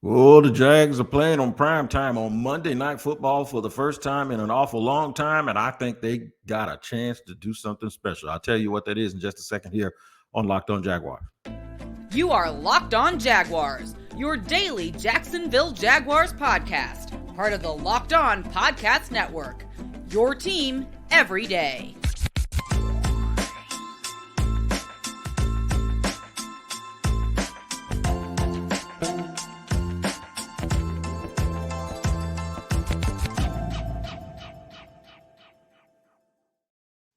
Oh, the Jags are playing on primetime on Monday Night Football for the first time in an awful long time, and I think they got a chance to do something special. I'll tell you what that is in just a second here on Locked On Jaguars. You are Locked On Jaguars, your daily Jacksonville Jaguars podcast, part of the Locked On Podcast Network, your team every day.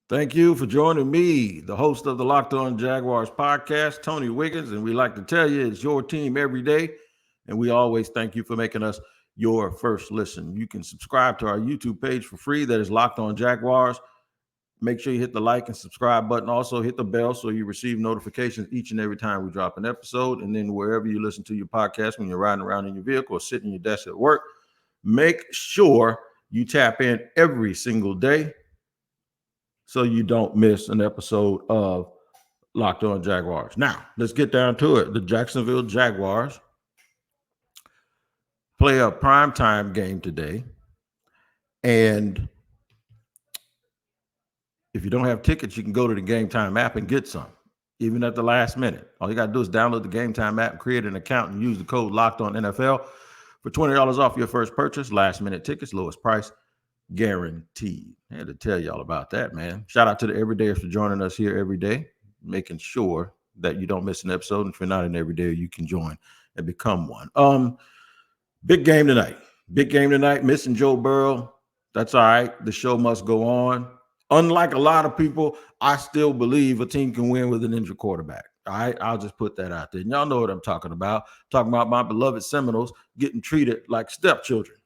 Thank you for joining me, the host of the Locked On Jaguars podcast, Tony Wiggins, and we like to tell you it's your team every day, and we always thank you for making us your first listen. You can subscribe to our YouTube page for free. That is Locked On Jaguars. Make sure you hit the like and subscribe button. Also, hit the bell so you receive notifications each and every time we drop an episode. And then wherever you listen to your podcast, when you're riding around in your vehicle or sitting in your desk at work, make sure you tap in every single day so you don't miss an episode of Locked On Jaguars. Now, let's get down to it. The Jacksonville Jaguars play a primetime game today. And if you don't have tickets, you can go to the Gametime app and get some, even at the last minute. All you got to do is download the Gametime app, create an account, and use the code LOCKEDONNFL for $20 off your first purchase. Last minute tickets, lowest price guaranteed. I had to tell y'all about that, man. Shout out to the everydayers for joining us here every day, making sure that you don't miss an episode. And if you're not an everyday, you can join and become one. Big game tonight. Big game tonight. Missing Joe Burrow. That's all right. The show must go on. Unlike a lot of people, I still believe a team can win with an injured quarterback. All right, I'll just put that out there. And y'all know what I'm talking about. I'm talking about my beloved Seminoles getting treated like stepchildren.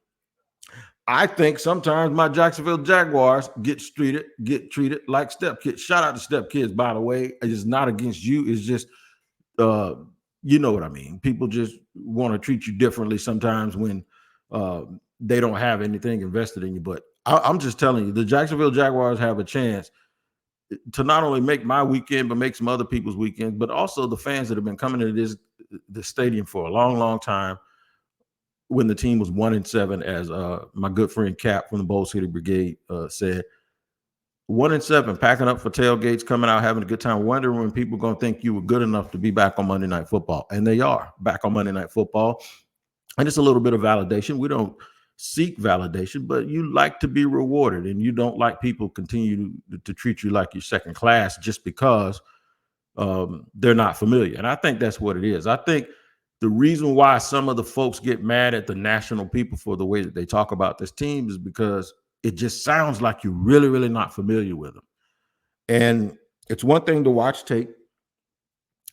I think sometimes my Jacksonville Jaguars get treated like stepkids. Shout out to stepkids, by the way. It's not against you. It's just, you know what I mean. People just want to treat you differently sometimes when they don't have anything invested in you. But I'm just telling you, the Jacksonville Jaguars have a chance to not only make my weekend, but make some other people's weekends, but also the fans that have been coming to this stadium for a long, long time. When the team was 1-7, as my good friend Cap from the Bowl City Brigade said, 1-7, packing up for tailgates, coming out, having a good time, wondering when people are going to think you were good enough to be back on Monday Night Football. And they are back on Monday Night Football. And it's a little bit of validation. We don't seek validation, but you like to be rewarded, and you don't like people continue to treat you like you're second class just because they're not familiar. And I think that's what it is. I think the reason why some of the folks get mad at the national people for the way that they talk about this team is because it just sounds like you're really, really not familiar with them. And it's one thing to watch tape.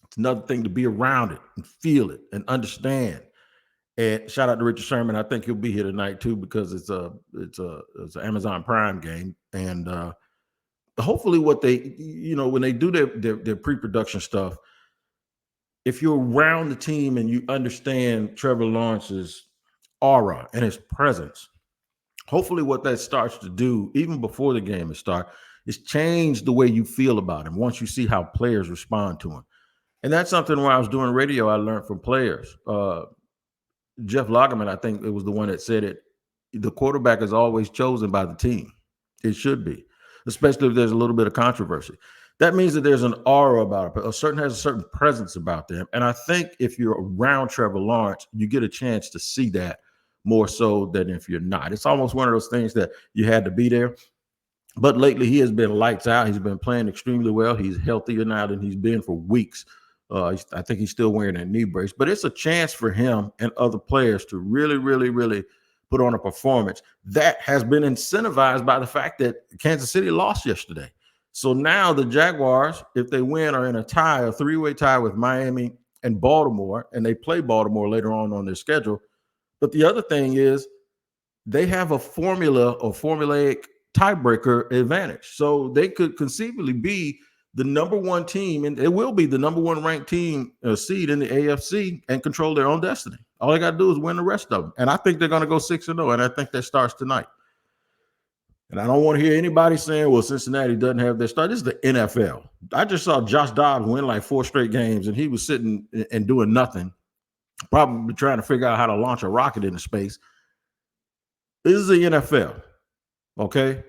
It's another thing to be around it and feel it and understand. And shout out to Richard Sherman. I think he'll be here tonight too, because it's an Amazon Prime game. And hopefully what they, when they do their pre-production stuff, if you're around the team and you understand Trevor Lawrence's aura and his presence, hopefully what that starts to do, even before the game starts, is change the way you feel about him once you see how players respond to him. And that's something when I was doing radio, I learned from players. Jeff Lagerman, I think it was the one that said it, the quarterback is always chosen by the team. It should be, especially if there's a little bit of controversy. That means that there's an aura about it. Has a certain presence about them. And I think if you're around Trevor Lawrence, you get a chance to see that more so than if you're not. It's almost one of those things that you had to be there. But lately, he has been lights out. He's been playing extremely well. He's healthier now than he's been for weeks. I think he's still wearing that knee brace. But it's a chance for him and other players to really, really, really put on a performance that has been incentivized by the fact that Kansas City lost yesterday. So now the Jaguars, if they win, are in a three-way tie with Miami and Baltimore, and they play Baltimore later on their schedule. But the other thing is they have a formulaic tiebreaker advantage. So they could conceivably be the number one team, and it will be the number one ranked team seed in the AFC and control their own destiny. All they got to do is win the rest of them. And I think they're going to go 6-0, and I think that starts tonight. And I don't want to hear anybody saying, well, Cincinnati doesn't have their start. This is the NFL. I just saw Josh Dobbs win like 4 straight games, and he was sitting and doing nothing probably trying to figure out how to launch a rocket into space. This is the NFL, okay?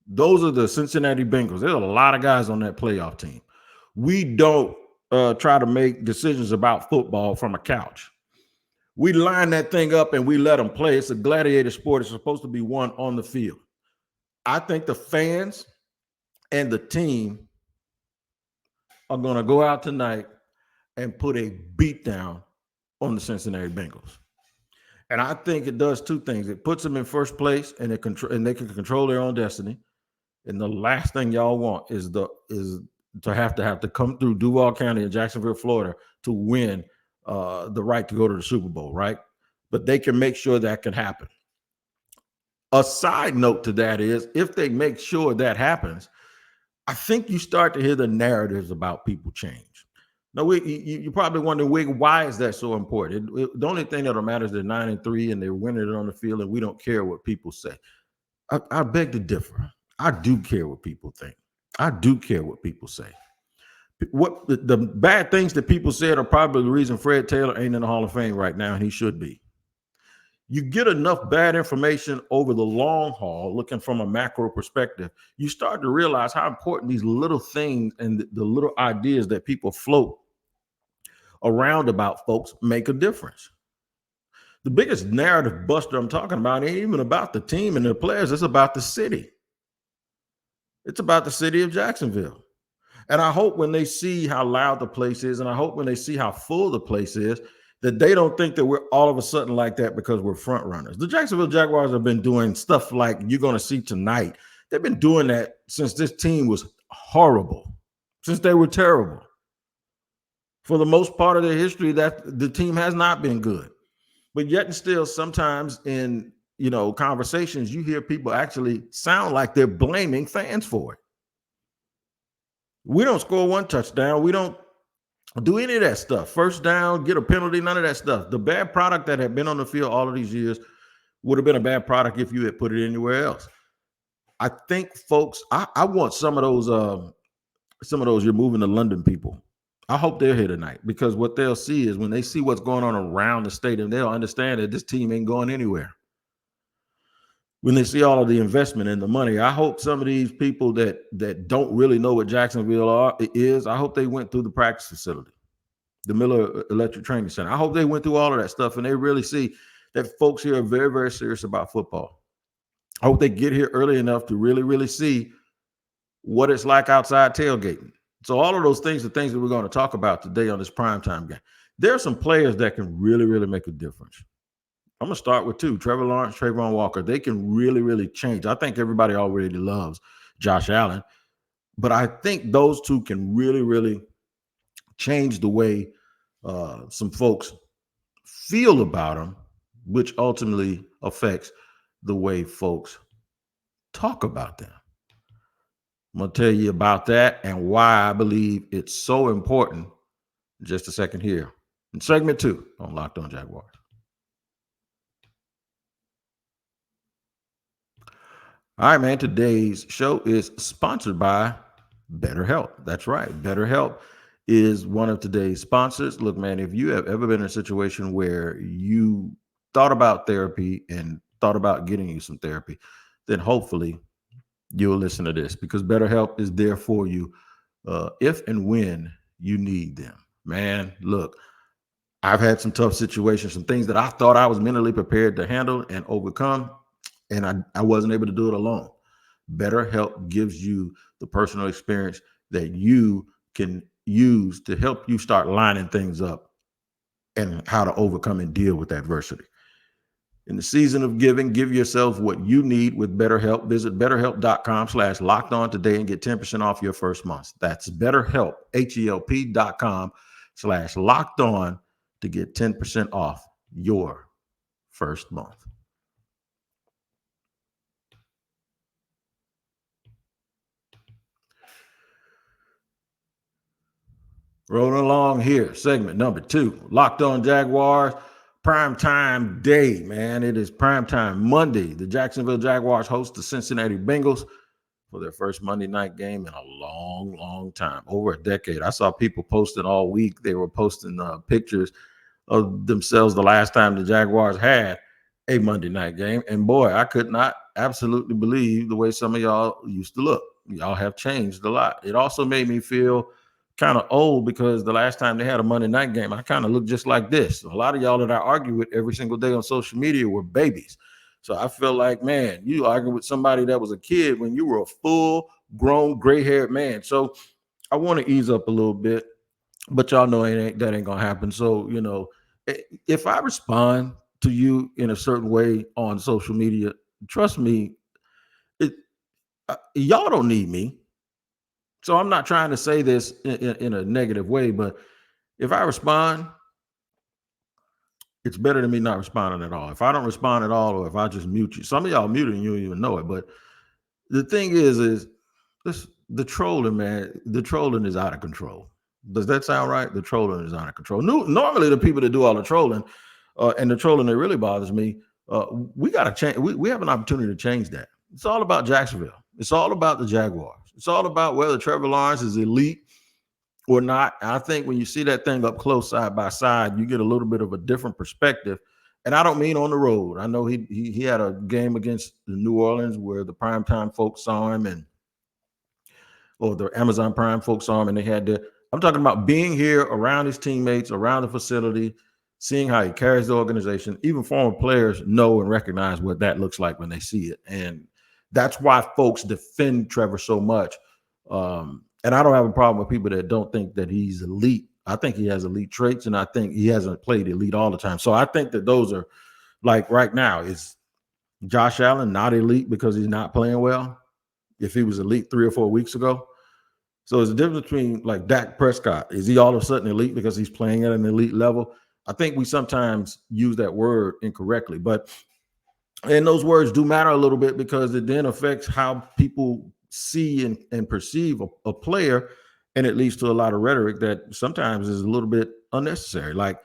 Those are the Cincinnati Bengals. There's a lot of guys on that playoff team. We don't try to make decisions about football from a couch. We line that thing up and we let them play. It's a gladiator sport. It's supposed to be won on the field. I think the fans and the team are going to go out tonight and put a beat down on the Cincinnati Bengals. And I think it does two things. It puts them in first place, and they can control their own destiny. And the last thing y'all want is to have to come through Duval County in Jacksonville, Florida, to win the right to go to the Super Bowl, right? But they can make sure that can happen. A side note to that is, if they make sure that happens, I think you start to hear the narratives about people change. Now, you probably wondering, why is that so important? The only thing that'll matter is they're 9-3 and they're winning it on the field, and we don't care what people say. I beg to differ. I do care what people think. I do care what people say. What the bad things that people said are probably the reason Fred Taylor ain't in the Hall of Fame right now, and he should be. You get enough bad information over the long haul, looking from a macro perspective, you start to realize how important these little things and the little ideas that people float around about folks make a difference. The biggest narrative buster I'm talking about ain't even about the team and the players. It's about the city. It's about the city of Jacksonville. And I hope when they see how loud the place is, and I hope when they see how full the place is, that they don't think that we're all of a sudden like that because we're front runners. The Jacksonville Jaguars have been doing stuff like you're going to see tonight. They've been doing that since this team was horrible, since they were terrible. For the most part of their history, that the team has not been good. But yet and still, sometimes in conversations, you hear people actually sound like they're blaming fans for it. We don't score one touchdown. We don't do any of that stuff. First down, get a penalty, none of that stuff. The bad product that had been on the field all of these years would have been a bad product if you had put it anywhere else. I think, folks, I want some of those you're moving to London people. I hope they're here tonight, because what they'll see is when they see what's going on around the stadium, they'll understand that this team ain't going anywhere. When they see all of the investment and the money, I hope some of these people that don't really know what Jacksonville is, I hope they went through the practice facility, the Miller Electric Training Center. I hope they went through all of that stuff and they really see that folks here are very, very serious about football. I hope they get here early enough to really, really see what it's like outside tailgating. So all of those things are things that we're going to talk about today on this primetime game. There are some players that can really, really make a difference. I'm going to start with two, Trevor Lawrence, Trayvon Walker. They can really, really change. I think everybody already loves Josh Allen, but I think those two can really, really change the way some folks feel about them, which ultimately affects the way folks talk about them. I'm going to tell you about that and why I believe it's so important in just a second here in segment 2 on Locked On Jaguars. All right, man. Today's show is sponsored by BetterHelp. That's right. BetterHelp is one of today's sponsors. Look, man, if you have ever been in a situation where you thought about therapy and thought about getting you some therapy, then hopefully you'll listen to this, because BetterHelp is there for you if and when you need them. Man, look, I've had some tough situations, some things that I thought I was mentally prepared to handle and overcome, and I wasn't able to do it alone. BetterHelp gives you the personal experience that you can use to help you start lining things up and how to overcome and deal with adversity. In the season of giving, give yourself what you need with BetterHelp. Visit BetterHelp.com/lockedon today and get 10% off your first month. That's BetterHelp, HELP.com/lockedon to get 10% off your first month. Rolling along here, segment number 2, Locked On Jaguars, primetime day, man. It is primetime Monday. The Jacksonville Jaguars host the Cincinnati Bengals for their first Monday night game in a long, long time, over a decade. I saw people posting all week. They were posting pictures of themselves the last time the Jaguars had a Monday night game. And boy, I could not absolutely believe the way some of y'all used to look. Y'all have changed a lot. It also made me feel kind of old because the last time they had a Monday night game, I kind of looked just like this. A lot of y'all that I argue with every single day on social media were babies. So I feel like, man, you arguing with somebody that was a kid when you were a full grown gray-haired man. So I want to ease up a little bit, but y'all know that ain't gonna happen. So, you know, if I respond to you in a certain way on social media, trust me, y'all don't need me. So I'm not trying to say this in a negative way, but if I respond, it's better than me not responding at all. If I don't respond at all, or if I just mute you, some of y'all muted and you don't even know it. But the thing is this, the trolling, man, the trolling is out of control. Does that sound right? The trolling is out of control. Normally, the people that do all the trolling and the trolling that really bothers me, we got to change. We have an opportunity to change that. It's all about Jacksonville. It's all about the Jaguars. It's all about whether Trevor Lawrence is elite or not. I think when you see that thing up close side by side, you get a little bit of a different perspective. And I don't mean on the road. I know he had a game against the New Orleans where the Primetime folks saw him or the Amazon Prime folks saw him, and they had to. I'm talking about being here around his teammates, around the facility, seeing how he carries the organization. Even former players know and recognize what that looks like when they see it. And that's why folks defend Trevor so much. And I don't have a problem with people that don't think that he's elite. I think he has elite traits, and I think he hasn't played elite all the time. So I think that those are, like right now, is Josh Allen not elite because he's not playing well? If he was elite 3 or 4 weeks ago. So there's a difference between like Dak Prescott. Is he all of a sudden elite because he's playing at an elite level? I think we sometimes use that word incorrectly, and those words do matter a little bit because it then affects how people see and perceive a player, and it leads to a lot of rhetoric that sometimes is a little bit unnecessary. Like,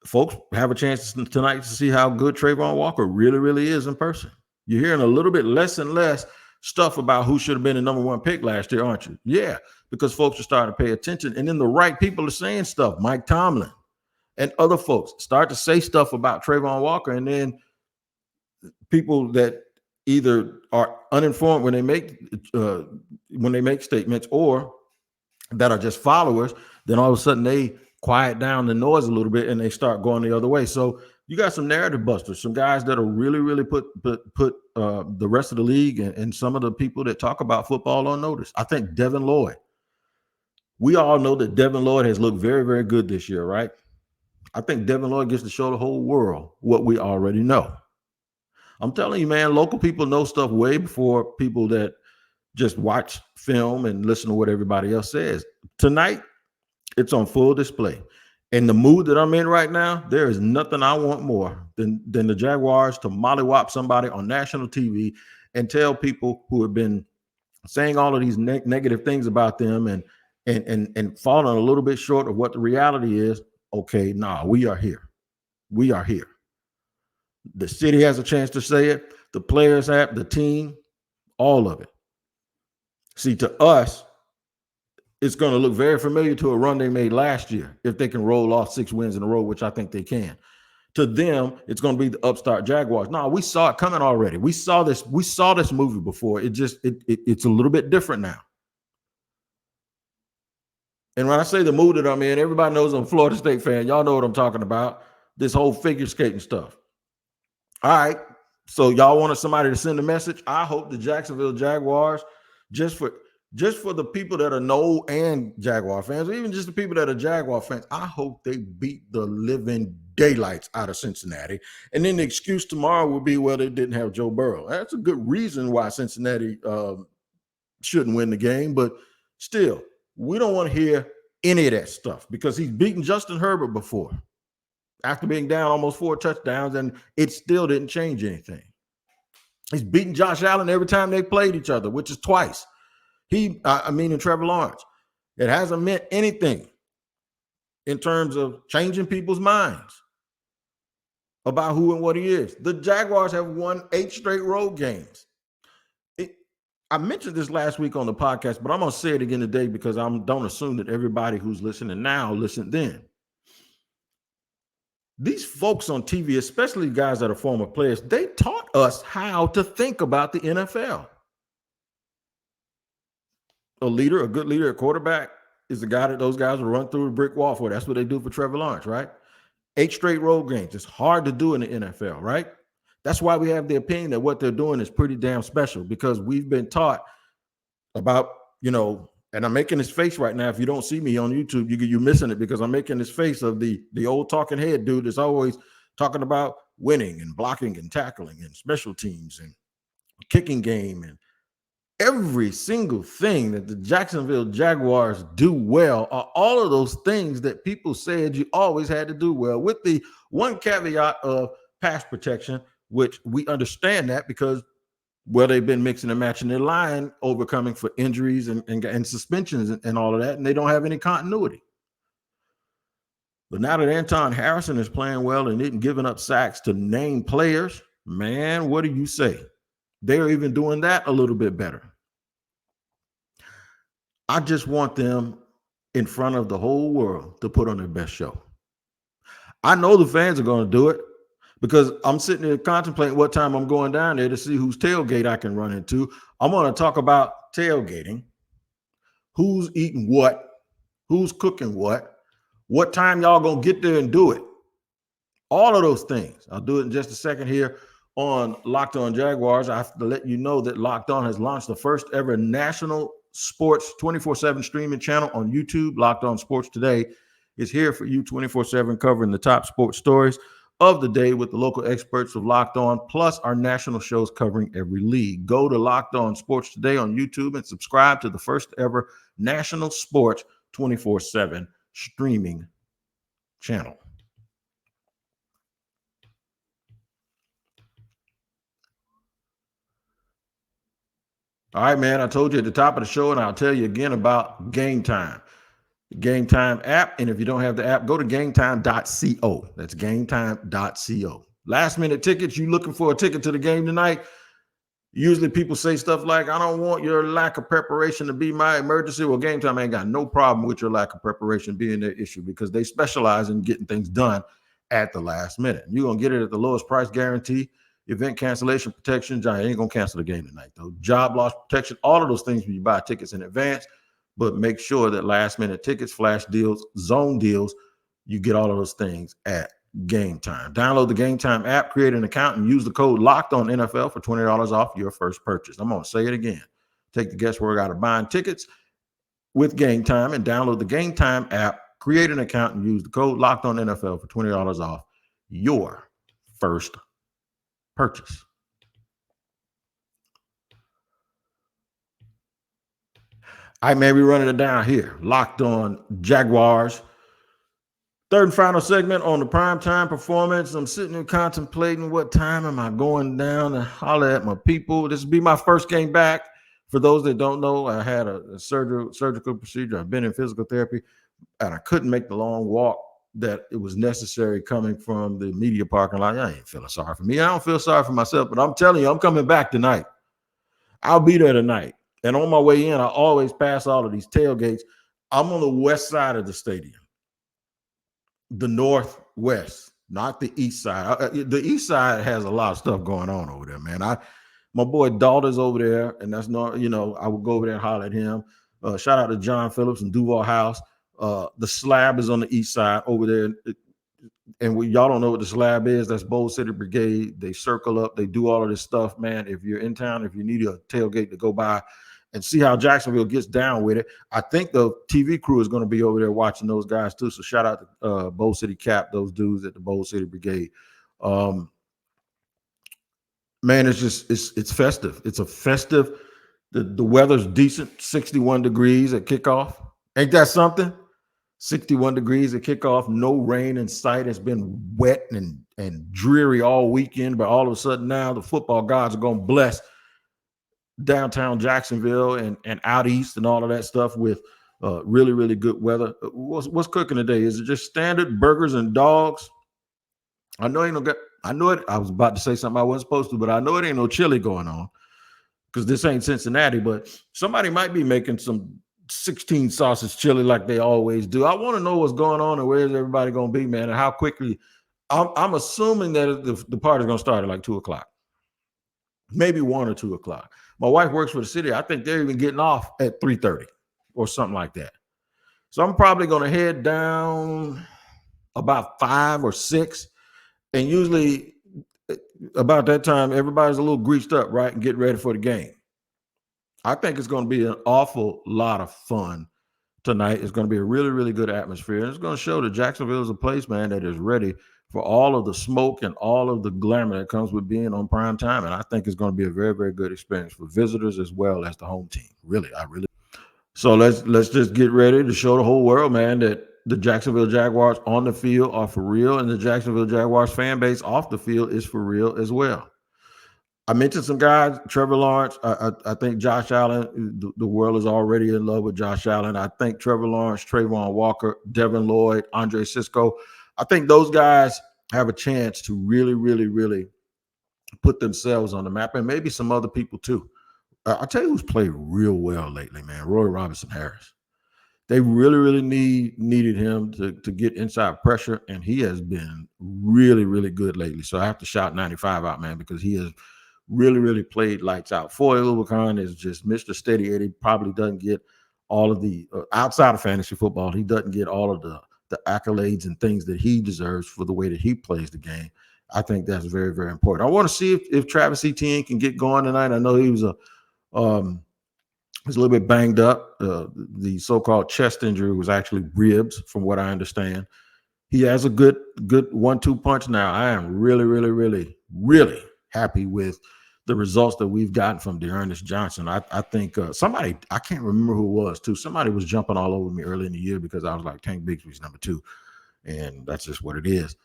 folks have a chance tonight to see how good Trayvon Walker really, really is in person. You're hearing a little bit less and less stuff about who should have been the number one pick last year, aren't you? Yeah, because folks are starting to pay attention, and then the right people are saying stuff. Mike Tomlin and other folks start to say stuff about Trayvon Walker, and then people that either are uninformed when they make statements, or that are just followers, then all of a sudden they quiet down the noise a little bit and they start going the other way. So you got some narrative busters, some guys that are really, really put the rest of the league and some of the people that talk about football on notice. I think Devin Lloyd. We all know that Devin Lloyd has looked very, very good this year, right? I think Devin Lloyd gets to show the whole world what we already know. I'm telling you, man, local people know stuff way before people that just watch film and listen to what everybody else says. Tonight, it's on full display. In the mood that I'm in right now, there is nothing I want more than the Jaguars to mollywop somebody on national TV and tell people who have been saying all of these negative things about them and falling a little bit short of what the reality is. Okay, we are here. We are here. The city has a chance to say it. The players have, the team, all of it. See, to us, it's going to look very familiar to a run they made last year if they can roll off 6 wins in a row, which I think they can. To them, it's going to be the upstart Jaguars. No, we saw it coming already. We saw this movie before. It's a little bit different now. And when I say the mood that I'm in, everybody knows I'm a Florida State fan. Y'all know what I'm talking about. This whole figure skating stuff. All right. So y'all wanted somebody to send a message. I hope the Jacksonville Jaguars, just for the people that are No and Jaguar fans, or even just the people that are Jaguar fans, I hope they beat the living daylights out of Cincinnati. And then the excuse tomorrow will be, well, they didn't have Joe Burrow. That's a good reason why Cincinnati shouldn't win the game. But still, we don't want to hear any of that stuff because he's beaten Justin Herbert before after being down almost 4 touchdowns, and it still didn't change anything. He's beaten Josh Allen every time they played each other, which is twice. And Trevor Lawrence. It hasn't meant anything in terms of changing people's minds about who and what he is. The Jaguars have won 8 straight road games. I mentioned this last week on the podcast, but I'm going to say it again today because I don't assume that everybody who's listening now listened then. these folks on TV, especially guys that are former players, they taught us how to think about the NFL. A leader, a good leader, a quarterback is the guy that those guys will run through a brick wall for. That's what they do for Trevor Lawrence, right? 8 straight road games. It's hard to do in the NFL, right? That's why we have the opinion that what they're doing is pretty damn special, because we've been taught about, and I'm making this face right now. If you don't see me on YouTube, you're missing it, because I'm making this face of the old talking head dude that's always talking about winning and blocking and tackling and special teams and kicking game and every single thing that the Jacksonville Jaguars do well are all of those things that people said you always had to do well, with the one caveat of pass protection, which we understand that because, well, they've been mixing and matching their line, overcoming for injuries and suspensions and all of that, and they don't have any continuity. But now that Anton Harrison is playing well and isn't giving up sacks to name players, man, what do you say? They're even doing that a little bit better. I just want them in front of the whole world to put on their best show. I know the fans are going to do it, because I'm sitting there contemplating what time I'm going down there to see whose tailgate I can run into. I'm going to talk about tailgating, who's eating what, who's cooking what time y'all going to get there and do it. All of those things. I'll do it in just a second here on Locked On Jaguars. I have to let you know that Locked On has launched the first ever national sports 24/7 streaming channel on YouTube. Locked On Sports Today is here for you 24/7, covering the top sports stories of the day with the local experts of Locked On, plus our national shows covering every league. Go to Locked On Sports Today on YouTube and subscribe to the first ever national sports 24/7 streaming channel. All right, man, I told you at the top of the show, and I'll tell you again about Gametime. The Gametime app, and if you don't have the app, go to gametime.co. That's gametime.co. Last minute tickets, you looking for a ticket to the game tonight? Usually people say stuff like, I don't want your lack of preparation to be my emergency. Well, Gametime ain't got no problem with your lack of preparation being their issue, because they specialize in getting things done at the last minute. You're going to get it at the lowest price guarantee. Event cancellation protection. John, ain't going to cancel the game tonight, though. Job loss protection, all of those things when you buy tickets in advance. But make sure that last minute tickets, flash deals, zone deals, you get all of those things at Gametime. Download the Gametime app, create an account, and use the code LOCKEDONNFL for $20 off your first purchase. I'm going to say it again. Take the guesswork out of buying tickets with Gametime, and download the Gametime app, create an account, and use the code LOCKEDONNFL for $20 off your first purchase. All right, man, we're running it down here. Locked On Jaguars. Third and final segment on the Primetime performance. I'm sitting here contemplating, what time am I going down and holler at my people? This will be my first game back. For those that don't know, I had a surgical procedure. I've been in physical therapy, and I couldn't make the long walk that it was necessary coming from the media parking lot. I ain't feeling sorry for me. I don't feel sorry for myself, but I'm telling you, I'm coming back tonight. I'll be there tonight. And on my way in, I always pass all of these tailgates. I'm on the west side of the stadium, the northwest, not the east side. The east side has a lot of stuff going on over there, man. My boy Dalton's over there, and that's not, I would go over there and holler at him. Shout out to John Phillips and Duval House. The slab is on the east side over there. And y'all don't know what the slab is. That's Bold City Brigade. They circle up. They do all of this stuff, man. If you're in town, if you need a tailgate to go by and see how Jacksonville gets down with it, I think the TV crew is going to be over there watching those guys too. So shout out to Bold City Cap, those dudes at the Bold City Brigade. Man, it's festive. It's a festive. The weather's decent. 61 degrees at kickoff. Ain't that something? 61 degrees at kickoff, no rain in sight. It's been wet and dreary all weekend, but all of a sudden now the football gods are going to bless downtown Jacksonville and out east and all of that stuff with really, really good weather. What's cooking today? Is it just standard burgers and dogs? I know it. I was about to say something I wasn't supposed to, but I know it ain't no chili going on, because this ain't Cincinnati, but somebody might be making some 16 sausage chili like they always do. I want to know what's going on and where's everybody going to be, man, and how quickly I'm assuming that the party's going to start at like 2:00, maybe 1 or 2:00. My wife works for the city. I think they're even getting off at 3:30 or something like that. So I'm probably going to head down about 5 or 6. And usually about that time, everybody's a little greased up, right? And getting ready for the game. I think it's going to be an awful lot of fun tonight. It's going to be a really, really good atmosphere. And it's going to show that Jacksonville is a place, man, that is ready for all of the smoke and all of the glamour that comes with being on prime time. And I think it's going to be a very, very good experience for visitors as well as the home team. Really. So let's just get ready to show the whole world, man, that the Jacksonville Jaguars on the field are for real, and the Jacksonville Jaguars fan base off the field is for real as well. I mentioned some guys, Trevor Lawrence. I think Josh Allen, the world is already in love with Josh Allen. I think Trevor Lawrence, Trayvon Walker, Devin Lloyd, Andre Sisco, I think those guys have a chance to really, really, really put themselves on the map, and maybe some other people too. I'll tell you who's played real well lately, man. Roy Robinson Harris. They really, really needed him to get inside pressure, and he has been really, really good lately. So I have to shout 95 out, man, because he has really, really played lights out. Foy Oluokun is just Mr. Steady Eddie. Probably doesn't get all of the outside of fantasy football. He doesn't get all of the accolades and things that he deserves for the way that he plays the game. I think that's very, very important. I want to see if Travis Etienne can get going tonight. I know he was he's a little bit banged up. The so-called chest injury was actually ribs, from what I understand. He has a good 1-2 punch now. I am really, really, really, really happy with the results that we've gotten from D'Ernest Johnson. I think somebody, I can't remember who it was too. Somebody was jumping all over me early in the year because I was like, Tank Bigsby's number 2, and that's just what it is.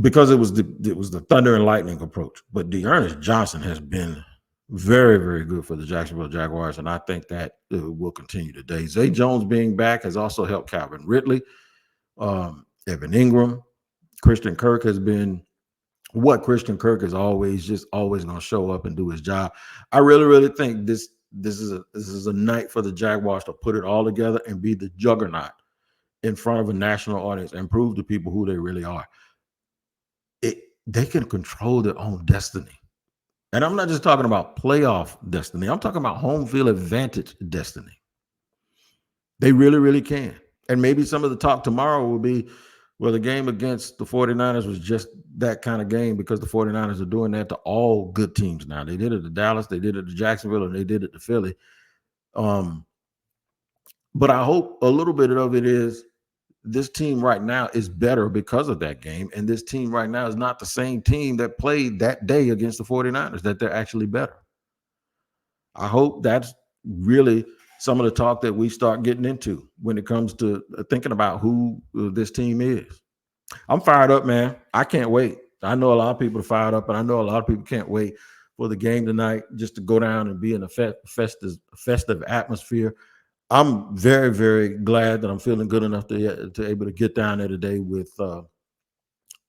Because it was the thunder and lightning approach. But D'Ernest Johnson has been very, very good for the Jacksonville Jaguars, and I think that will continue today. Zay Jones being back has also helped Calvin Ridley, Evan Ingram. Christian Kirk has been what Christian Kirk is always going to show up and do his job. I really, really think this is a night for the Jaguars to put it all together and be the juggernaut in front of a national audience and prove to people who they really are. They can control their own destiny. And I'm not just talking about playoff destiny. I'm talking about home field advantage destiny. They really, really can. And maybe some of the talk tomorrow will be, well, the game against the 49ers was just that kind of game because the 49ers are doing that to all good teams now. They did it to Dallas, they did it to Jacksonville, and they did it to Philly. But I hope a little bit of it is this team right now is better because of that game. And this team right now is not the same team that played that day against the 49ers, that they're actually better. I hope that's really some of the talk that we start getting into when it comes to thinking about who this team is. I'm fired up, man. I can't wait. I know a lot of people are fired up, and I know a lot of people can't wait for the game tonight just to go down and be in a festive atmosphere. I'm very, very glad that I'm feeling good enough to able to get down there today with all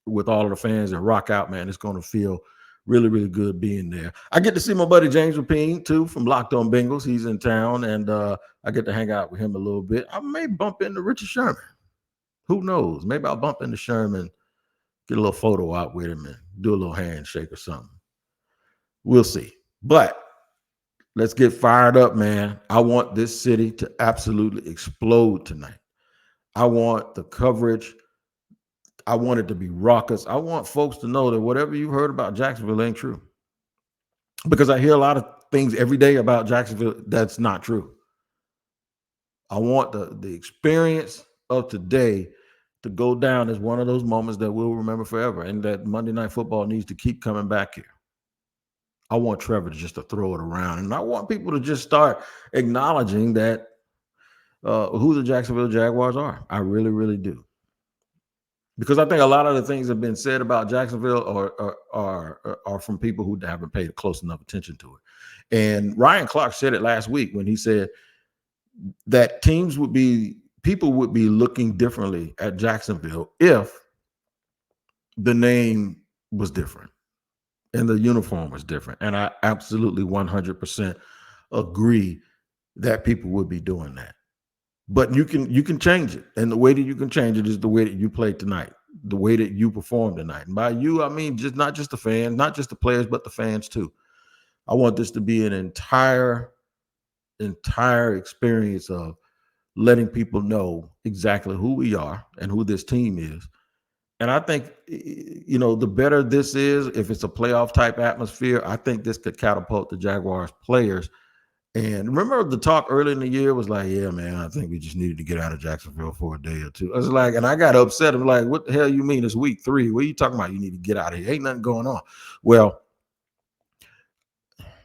of the fans and rock out, man. It's going to feel really, really good being there. I get to see my buddy James Rapine, too, from Locked On Bengals. He's in town, and I get to hang out with him a little bit. I may bump into Richard Sherman. Who knows? Maybe I'll bump into Sherman, get a little photo out with him, and do a little handshake or something. We'll see. But let's get fired up, man. I want this city to absolutely explode tonight. I want the coverage. I want it to be raucous. I want folks to know that whatever you've heard about Jacksonville ain't true. Because I hear a lot of things every day about Jacksonville that's not true. I want the experience of today to go down as one of those moments that we'll remember forever, and that Monday Night Football needs to keep coming back here. I want Trevor to just to throw it around, and I want people to just start acknowledging that who the Jacksonville Jaguars are. I really, really do. Because I think a lot of the things that have been said about Jacksonville are from people who haven't paid close enough attention to it. And Ryan Clark said it last week when he said that people would be looking differently at Jacksonville if the name was different and the uniform was different. And I absolutely 100% agree that people would be doing that. But you can change it. And the way that you can change it is the way that you play tonight. the way that you performed tonight. And by you, I mean not just the fans, not just the players, but the fans too. I want this to be an entire experience of letting people know exactly who we are and who this team is. And I think, the better this is, if it's a playoff type atmosphere, I think this could catapult the Jaguars players. And remember the talk early in the year was like, yeah, man, I think we just needed to get out of Jacksonville for a day or two. I was like, and I got upset. I'm like, what the hell you mean it's week 3? What are you talking about? You need to get out of here. Ain't nothing going on. Well,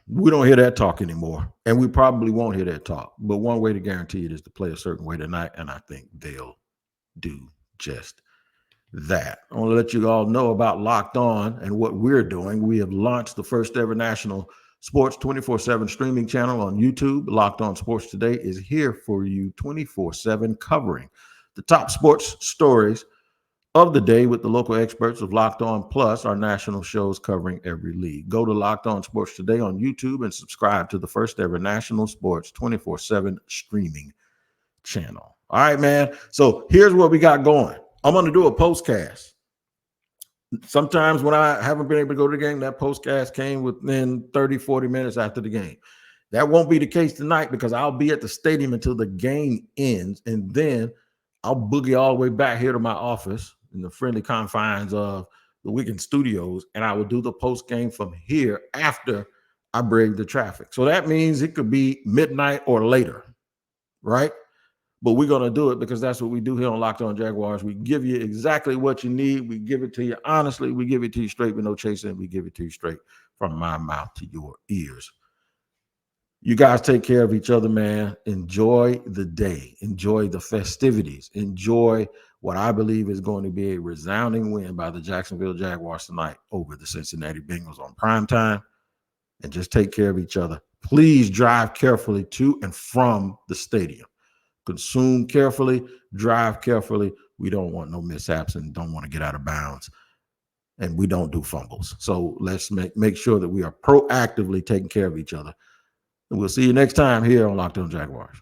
we don't hear that talk anymore, and we probably won't hear that talk. But one way to guarantee it is to play a certain way tonight, and I think they'll do just that. I want to let you all know about Locked On and what we're doing. We have launched the first ever national sports 24/7 streaming channel on YouTube. Locked On Sports Today is here for you 24/7, covering the top sports stories of the day with the local experts of Locked On, plus our national shows covering every league. Go to Locked On Sports Today on YouTube and subscribe to the first ever national sports 24/7 streaming channel. All right, man. So here's what we got going. I'm going to do a postcast. Sometimes when I haven't been able to go to the game, that postcast came within 30, 40 minutes after the game. That won't be the case tonight because I'll be at the stadium until the game ends, and then I'll boogie all the way back here to my office in the friendly confines of the Weekend Studios, and I will do the post game from here after I brave the traffic. So that means it could be midnight or later, right? But we're going to do it because that's what we do here on Locked On Jaguars. We give you exactly what you need. We give it to you honestly. We give it to you straight with no chasing. We give it to you straight from my mouth to your ears. You guys take care of each other, man. Enjoy the day. Enjoy the festivities. Enjoy what I believe is going to be a resounding win by the Jacksonville Jaguars tonight over the Cincinnati Bengals on Primetime. And just take care of each other. Please drive carefully to and from the stadium. Consume carefully, drive carefully. We don't want no mishaps and don't want to get out of bounds. And we don't do fumbles. So let's make sure that we are proactively taking care of each other. And we'll see you next time here on Locked On Jaguars.